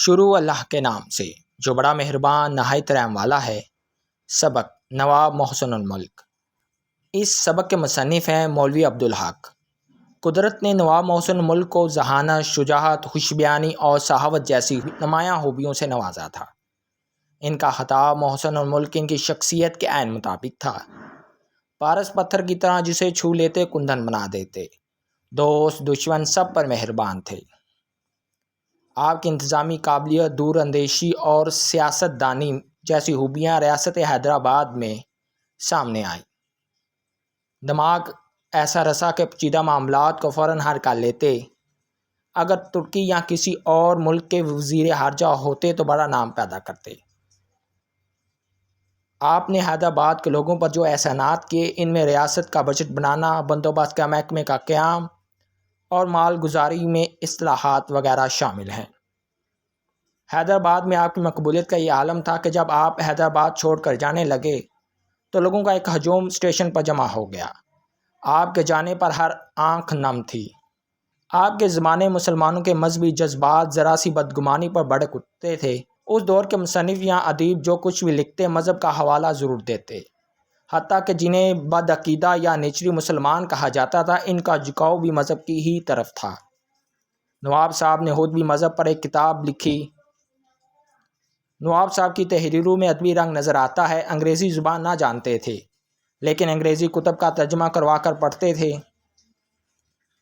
شروع اللہ کے نام سے جو بڑا مہربان نہایت رحم والا ہے۔ سبق نواب محسن الملک۔ اس سبق کے مصنف ہیں مولوی عبدالحق۔ قدرت نے نواب محسن الملک کو ذہانت، شجاعت، خوش بیانی اور سخاوت جیسی نمایاں خوبیوں سے نوازا تھا۔ ان کا خطاب محسن الملک ان کی شخصیت کے عین مطابق تھا۔ پارس پتھر کی طرح جسے چھو لیتے کندن بنا دیتے۔ دوست دشمن سب پر مہربان تھے۔ آپ کی انتظامی قابلیت، دور اندیشی اور سیاست دانی جیسی خوبیاں ریاست حیدرآباد میں سامنے آئیں۔ دماغ ایسا رسا کہ پیچیدہ معاملات کو فوراً حل کر لیتے۔ اگر ترکی یا کسی اور ملک کے وزیر خارجہ ہوتے تو بڑا نام پیدا کرتے۔ آپ نے حیدرآباد کے لوگوں پر جو احسانات کیے، ان میں ریاست کا بجٹ بنانا، بندوبست کے محکمے کا قیام اور مال گزاری میں اصلاحات وغیرہ شامل ہیں۔ حیدرآباد میں آپ کی مقبولیت کا یہ عالم تھا کہ جب آپ حیدرآباد چھوڑ کر جانے لگے تو لوگوں کا ایک ہجوم اسٹیشن پر جمع ہو گیا۔ آپ کے جانے پر ہر آنکھ نم تھی۔ آپ کے زمانے مسلمانوں کے مذہبی جذبات ذرا سی بدگمانی پر بڑک اٹھتے تھے۔ اس دور کے مصنف یا ادیب جو کچھ بھی لکھتے مذہب کا حوالہ ضرور دیتے، حتیٰ کہ جنہیں بدعقیدہ یا نیچری مسلمان کہا جاتا تھا، ان کا جھکاؤ بھی مذہب کی ہی طرف تھا۔ نواب صاحب نے خود بھی مذہب پر ایک کتاب لکھی۔ نواب صاحب کی تحریروں میں ادبی رنگ نظر آتا ہے۔ انگریزی زبان نہ جانتے تھے، لیکن انگریزی کتب کا ترجمہ کروا کر پڑھتے تھے۔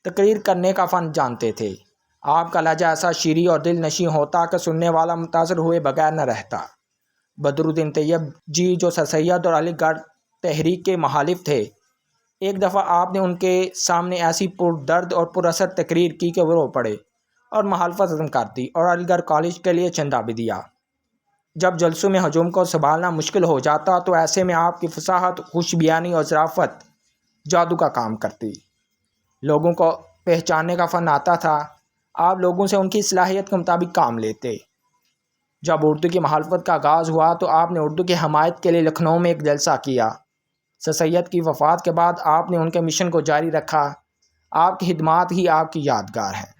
تقریر کرنے کا فن جانتے تھے۔ آپ کا لہجہ ایسا شیریں اور دل نشیں ہوتا کہ سننے والا متاثر ہوئے بغیر نہ رہتا۔ بدرالدین طیب جی جو سر سید اور علی گڑھ تحریک کے مخالف تھے، ایک دفعہ آپ نے ان کے سامنے ایسی پردرد اور پر اثر تقریر کی کہ وہ رو پڑے اور مخالفت ختم کر دی اور علی گڑھ کالج کے لیے چندہ بھی دیا۔ جب جلسوں میں ہجوم کو سنبھالنا مشکل ہو جاتا تو ایسے میں آپ کی فصاحت، خوش بیانی اور ظرافت جادو کا کام کرتی۔ لوگوں کو پہچاننے کا فن آتا تھا۔ آپ لوگوں سے ان کی صلاحیت کے مطابق کام لیتے۔ جب اردو کی مخالفت کا آغاز ہوا تو آپ نے اردو کی حمایت کے لیے لکھنؤ میں ایک جلسہ کیا۔ سر سید کی وفات کے بعد آپ نے ان کے مشن کو جاری رکھا۔ آپ کی خدمات ہی آپ کی یادگار ہیں۔